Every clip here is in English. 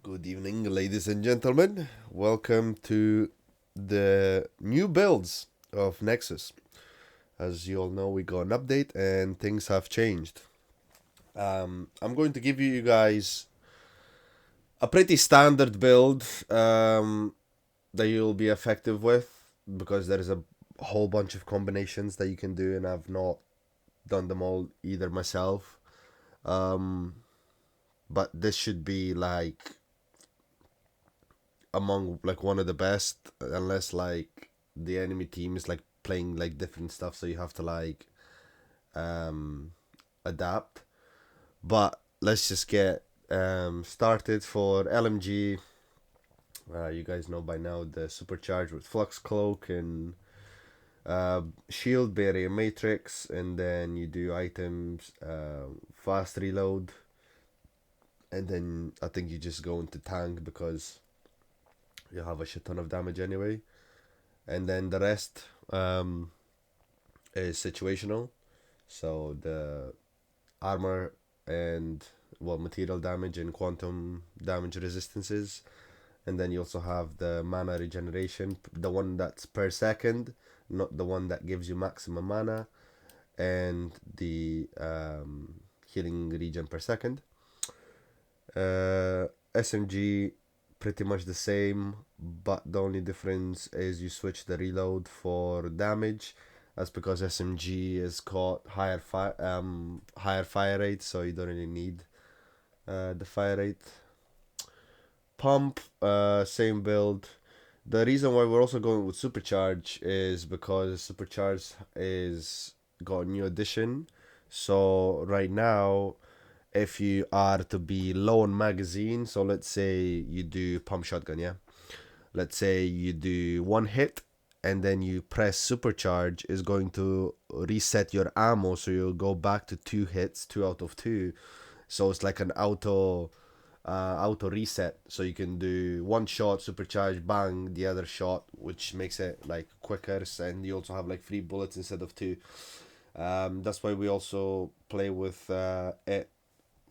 Good evening, ladies and gentlemen. Welcome to the new builds of Nexus. As you all know, we got an update and things have changed. I'm going to give you guys a pretty standard build that you'll be effective with because there's a whole bunch of combinations that you can do, and I've not done them all either myself. Um, but this should be like among like one of the best, unless like the enemy team is like playing like different stuff, so you have to like um adapt. But let's just get started for LMG. You guys know by now the supercharge with Flux Cloak and Shield Barrier Matrix, and then you do items, fast reload, and then I think you just go into tank because you have a shit ton of damage anyway, and then the rest is situational. So the armor and material damage and quantum damage resistances, and then you also have the mana regeneration, the one that's per second, not the one that gives you maximum mana, and the healing regen per second. SMG pretty much the same, but the only difference is you switch the reload for damage. That's because SMG is caught higher fire rate, so you don't really need the fire rate. Pump, same build. The reason why we're also going with Supercharge is because Supercharge is got a new addition. So right now, if you are to be low on magazine, so let's say you do pump shotgun, yeah. Let's say you do one hit and then you press supercharge, is going to reset your ammo, so you'll go back to two hits, two out of two. So it's like an auto reset, so you can do one shot supercharge, bang the other shot, which makes it like quicker, and you also have like 3 bullets instead of two. That's why we also play with it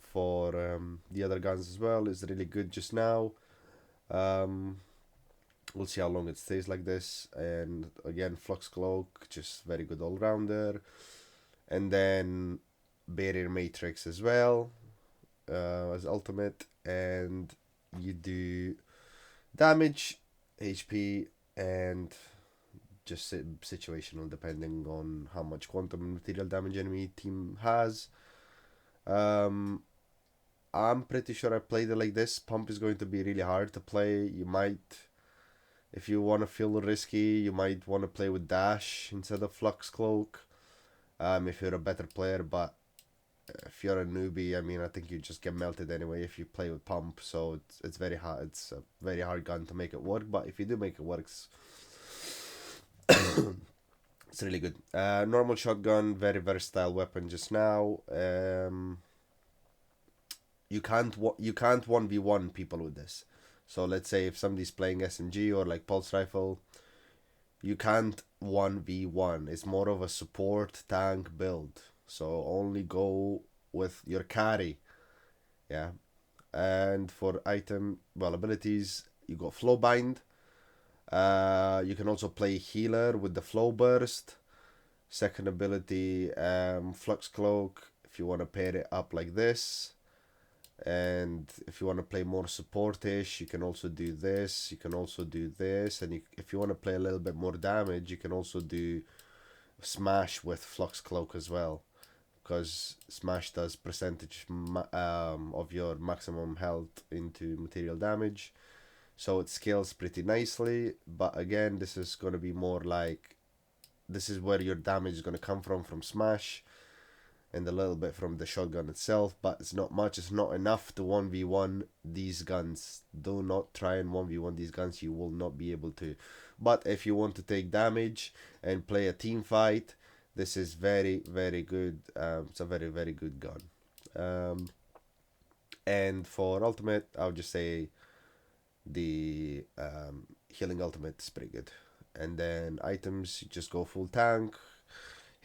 for the other guns as well. Is really good just now. um, we'll see how long it stays like this. And again, Flux Cloak, just very good all-rounder. And then Barrier Matrix as well, as ultimate. And you do damage, HP, and just situational depending on how much quantum material damage enemy team has. Um, I'm pretty sure I played it like this. Pump is going to be really hard to play. You might, if you want to feel risky, you might want to play with Dash instead of Flux Cloak. If you're a better player, but if you're a newbie, I mean, I think you just get melted anyway if you play with Pump. So it's very hard. It's a very hard gun to make it work. But if you do make it work, it's really good. Normal shotgun, very versatile weapon. Just now, you can't 1v1 people with this. So let's say if somebody's playing SMG or like pulse rifle, you can't 1v1. It's more of a support tank build. So only go with your carry. Yeah. And for item, well, abilities, you got flow bind. You can also play healer with the flow burst. Second ability, flux cloak, if you want to pair it up like this. And if you want to play more supportish, you can also do this. You can also do this, and if you want to play a little bit more damage, you can also do smash with flux cloak as well, because smash does percentage of your maximum health into material damage, so it scales pretty nicely. But again, this is going to be more like, this is where your damage is going to come from smash, and a little bit from the shotgun itself, but it's not much. It's not enough to 1v1 these guns. Do not try and 1v1 these guns. You will not be able to. But if you want to take damage and play a team fight, this is very, very good. It's a very, very good gun. Um, and for ultimate, I would just say the healing ultimate is pretty good. And then items, you just go full tank,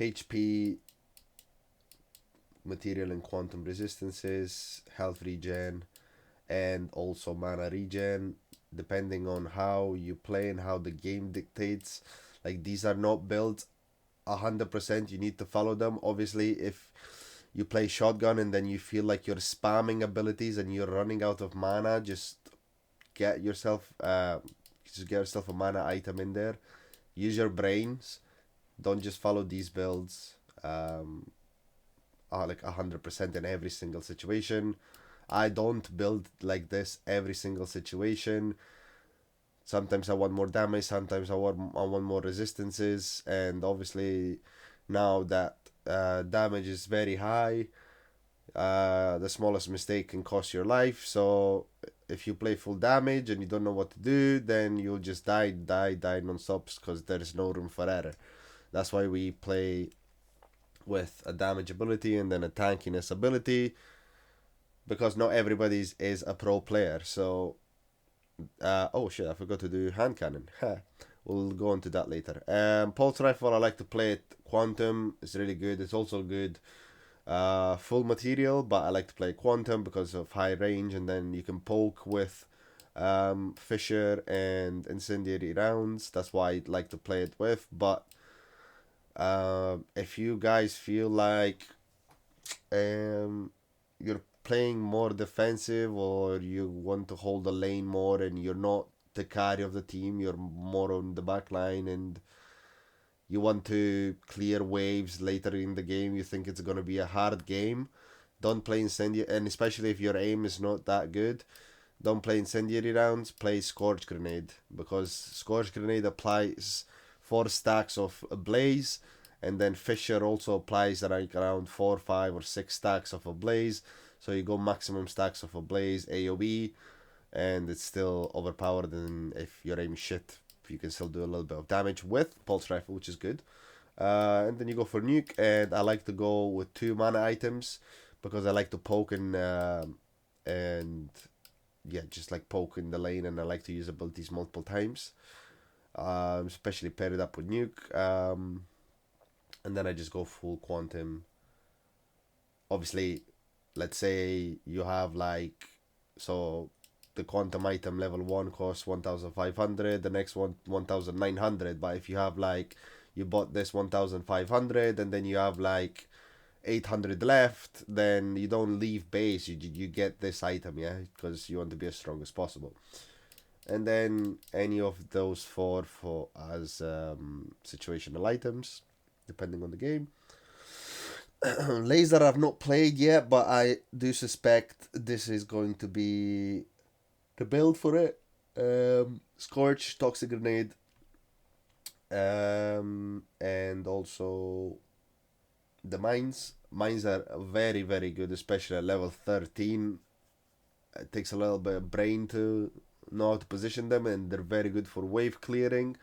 HP, material and quantum resistances, health regen, and also mana regen, depending on how you play and how the game dictates. Like, these are not built 100%. You need to follow them. Obviously, if you play shotgun and then you feel like you're spamming abilities and you're running out of mana, get yourself uh just get yourself a mana item in there. Use your brains. Don't just follow these builds like 100% in every single situation. I don't build like this every single situation. Sometimes I want more damage, sometimes I want more resistances, and obviously now that damage is very high, the smallest mistake can cost your life. So if you play full damage and you don't know what to do, then you'll just die non-stop because there's no room for error. That's why we play with a damage ability and then a tankiness ability, because not everybody is a pro player. So oh shit, I forgot to do hand cannon. We'll go on to that later. Pulse rifle, I like to play it quantum. It's really good. It's also good full material, but I like to play quantum because of high range, and then you can poke with fissure and incendiary rounds. That's why I like to play it with. But if you guys feel like you're playing more defensive, or you want to hold the lane more and you're not the carry of the team, you're more on the back line, and you want to clear waves later in the game, you think it's going to be a hard game, don't play incendiary. And especially if your aim is not that good, don't play incendiary rounds, play scorch grenade, because scorch grenade applies 4 stacks of a blaze, and then fissure also applies like around 4, 5, or 6 stacks of a blaze. So you go maximum stacks of a blaze AoE, and it's still overpowered. And if your aim is shit, you can still do a little bit of damage with pulse rifle, which is good. And then you go for nuke, and I like to go with 2 mana items because I like to poke and yeah, just like poke in the lane, and I like to use abilities multiple times, especially paired up with nuke. And then I just go full quantum. Obviously, let's say you have like, so the quantum item level 1 costs 1,500, the next one 1,900. But if you have like, you bought this 1,500 and then you have like 800 left, then you don't leave base, you get this item, yeah, because you want to be as strong as possible. And then any of those four for as situational items, depending on the game. Laser I've not played yet, but I do suspect this is going to be the build for it. Scorch, Toxic Grenade, and also the mines. Mines are very, very good, especially at level 13. It takes a little bit of brain to know how to position them, and they're very good for wave clearing.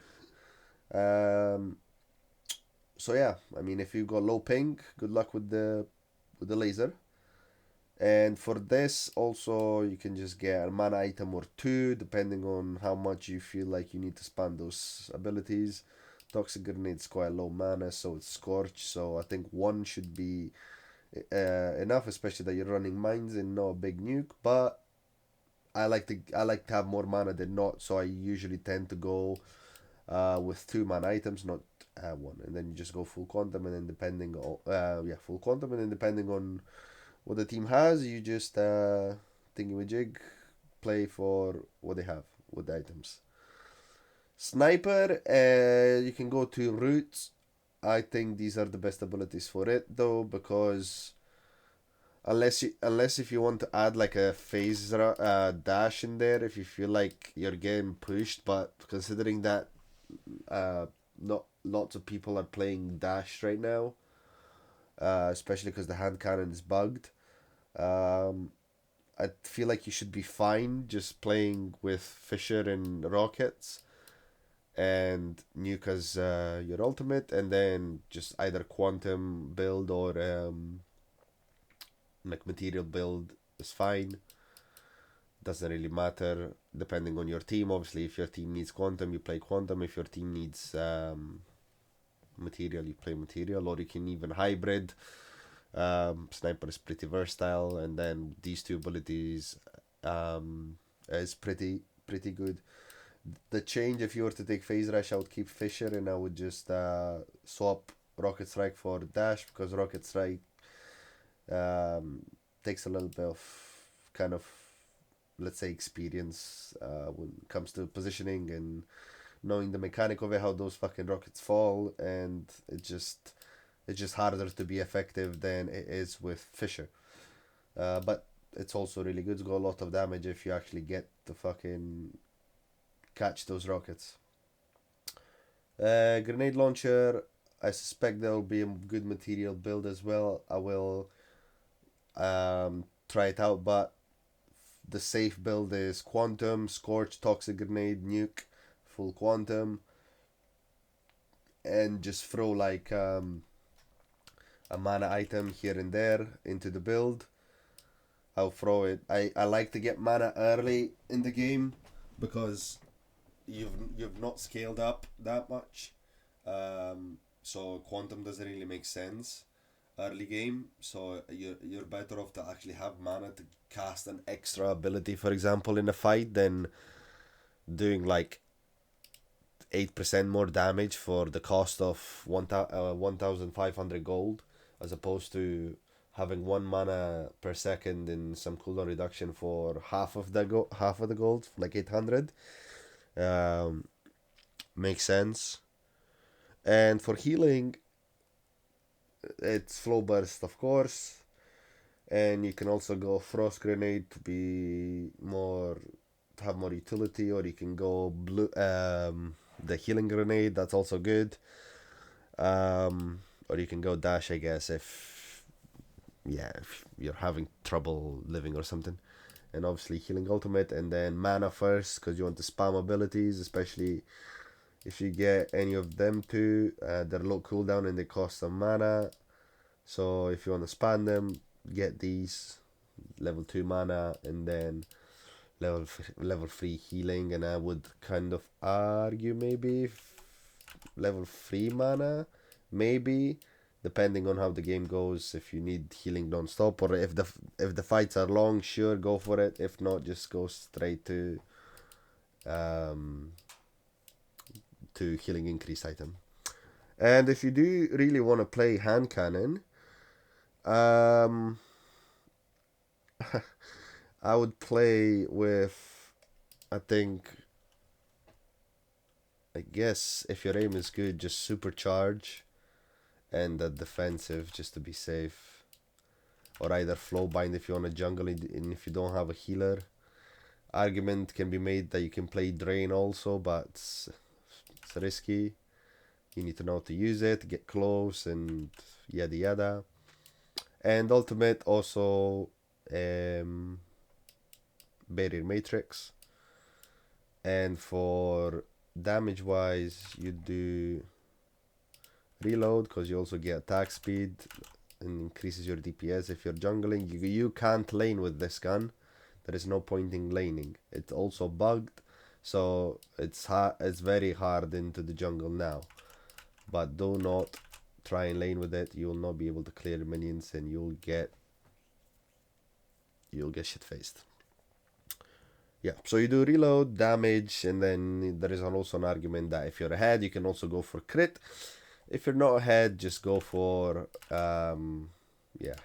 So yeah, I mean, if you got low ping, good luck with the laser. And for this also, you can just get a mana item or 2, depending on how much you feel like you need to spam those abilities. Toxic Grenade's quite low mana, so it's Scorch, so I think 1 should be enough, especially that you're running mines and not a big nuke. But I like to have more mana than not, so I usually tend to go with 2 mana items, not 1, and then you just go full quantum, and then depending on full quantum, and then depending on what the team has, you just thingy with jig, play for what they have with the items. Sniper, you can go to roots. I think these are the best abilities for it though, because unless if you want to add like a phase dash in there, if you feel like you're getting pushed, but considering that not lots of people are playing dash right now, especially because the hand cannon is bugged. I feel like you should be fine just playing with Fisher and Rockets and nuke as your ultimate, and then just either quantum build or like material build is fine. Doesn't really matter depending on your team. Obviously, if your team needs quantum, you play quantum. If your team needs material, you play material, or you can even hybrid. Sniper is pretty versatile, and then these 2 abilities is pretty good. The change, if you were to take phase rush, I would keep Fisher and I would just swap Rocket Strike for dash, because Rocket Strike um, takes a little bit of kind of, let's say, experience when it comes to positioning and knowing the mechanic of it, how those fucking rockets fall, and it's just harder to be effective than it is with Fisher. But it's also really good. It's got a lot of damage if you actually get to fucking catch those rockets. Grenade launcher, I suspect there will be a good material build as well. I will try it out, but the safe build is Quantum, Scorch, Toxic Grenade, Nuke, full Quantum, and just throw like a mana item here and there into the build. I'll throw it. I like to get mana early in the game because you've not scaled up that much. So Quantum doesn't really make sense early game. So you're better off to actually have mana to cast an extra ability, for example, in a fight, than doing like 8% more damage for the cost of 1,500 gold, as opposed to having one mana per second and some cooldown reduction for half of the gold, like 800. Um, Makes sense. And for healing, it's flow burst, of course, and you can also go frost grenade to be more to have more utility, or you can go blue the healing grenade. That's also good. Or you can go dash, I guess, if you're having trouble living or something. And obviously healing ultimate, and then mana first because you want to spam abilities, especially if you get any of them too. They're low cooldown and they cost some mana. So if you want to spam them, get these level 2 mana and then level 3 healing. And I would kind of argue maybe level 3 mana, maybe, depending on how the game goes. If you need healing non-stop, or if the fights are long, sure, go for it. If not, just go straight um to healing increased item. And if you do really want to play hand cannon, um I would play with, I think, I guess if your aim is good, just supercharge and the defensive just to be safe. Or either flow bind if you want to jungle it, and if you don't have a healer. Argument can be made that you can play drain also, but it's risky. You need to know how to use it, get close, and yada yada. And ultimate also barrier matrix. And for damage wise, you do reload because you also get attack speed and increases your DPS. If you're jungling, you can't lane with this gun. There is no point in laning. It's also bugged, so it's very hard into the jungle now. But do not try and lane with it. You will not be able to clear minions, and you'll get shit faced. Yeah, so you do reload, damage, and then there is also an argument that if you're ahead, you can also go for crit. If you're not ahead, just go for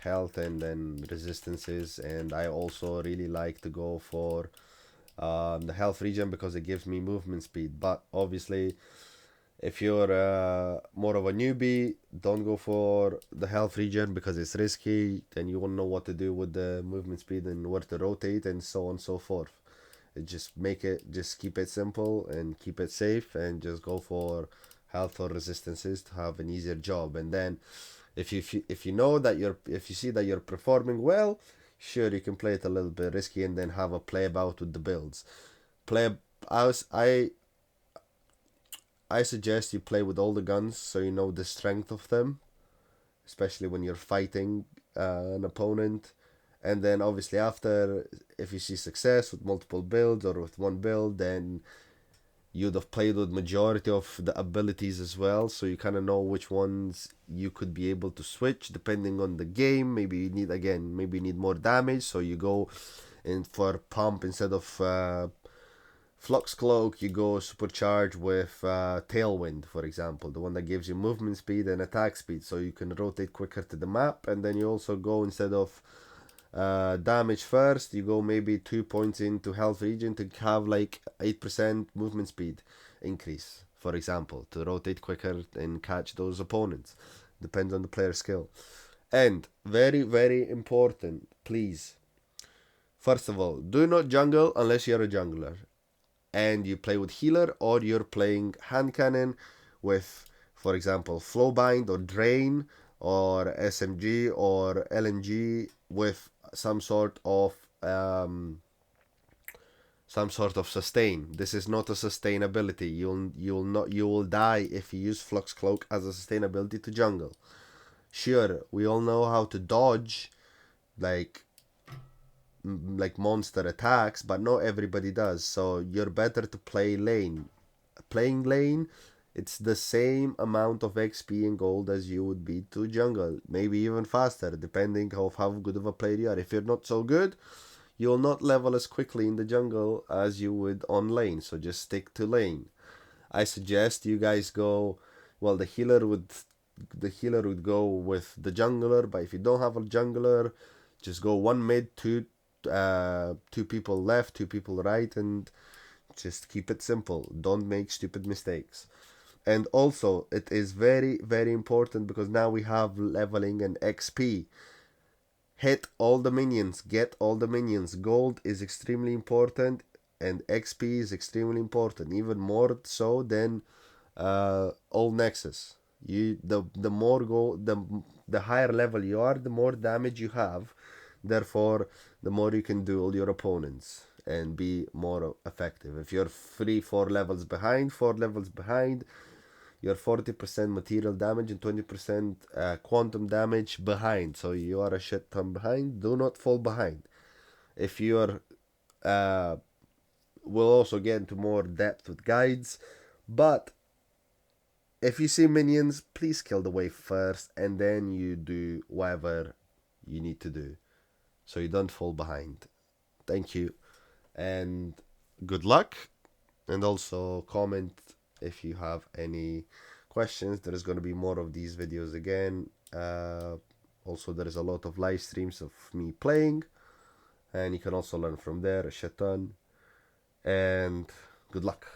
health and then resistances. And I also really like to go for the health regen because it gives me movement speed. But obviously, if you're more of a newbie, don't go for the health regen because it's risky. Then you won't know what to do with the movement speed and where to rotate and so on and so forth. Just keep it simple and keep it safe, and just go for health or resistances to have an easier job. And then if you see that you're performing well, sure, you can play it a little bit risky and then have a play about with the builds. I suggest you play with all the guns so you know the strength of them, especially when you're fighting an opponent. And then obviously after, if you see success with multiple builds or with one build, then you'd have played with majority of the abilities as well, so you kind of know which ones you could be able to switch depending on the game. Maybe you need more damage, so you go And for pump, instead of Flux Cloak, you go supercharged with Tailwind, for example, the one that gives you movement speed and attack speed, so you can rotate quicker to the map. And then you also go, instead of damage first, you go maybe 2 points into health regen to have like 8% movement speed increase, for example, to rotate quicker and catch those opponents. Depends on the player skill. And very, very important, please. First of all, do not jungle unless you're a jungler and you play with healer, or you're playing hand cannon with, for example, Flowbind or Drain or SMG or LNG with some sort of sustain. This is not a sustainability. You will die if you use Flux Cloak as a sustainability to jungle. Sure, we all know how to dodge like monster attacks, but not everybody does. So you're better to play lane. Playing lane, it's the same amount of XP and gold as you would be to jungle, maybe even faster, depending of how good of a player you are. If you're not so good, you'll not level as quickly in the jungle as you would on lane. So just stick to lane. I suggest you guys go. Well, the healer would go with the jungler, but if you don't have a jungler, just go one mid, two people left, two people right, and just keep it simple. Don't make stupid mistakes. And also, it is very, very important, because now we have leveling and XP. Hit all the minions, get all the minions. Gold is extremely important, and XP is extremely important, even more so than all Nexus. The more gold, the higher level you are, the more damage you have. Therefore, the more you can duel your opponents and be more effective. If you're 4 levels behind, you're 40% material damage and 20% quantum damage behind. So you are a shit ton behind. Do not fall behind. If you're we'll also get into more depth with guides, but if you see minions, please kill the wave first, and then you do whatever you need to do, so you don't fall behind. Thank you, and good luck. And also comment if you have any questions. There is going to be more of these videos again. Also, there is a lot of live streams of me playing, and you can also learn from there a shit ton. And good luck.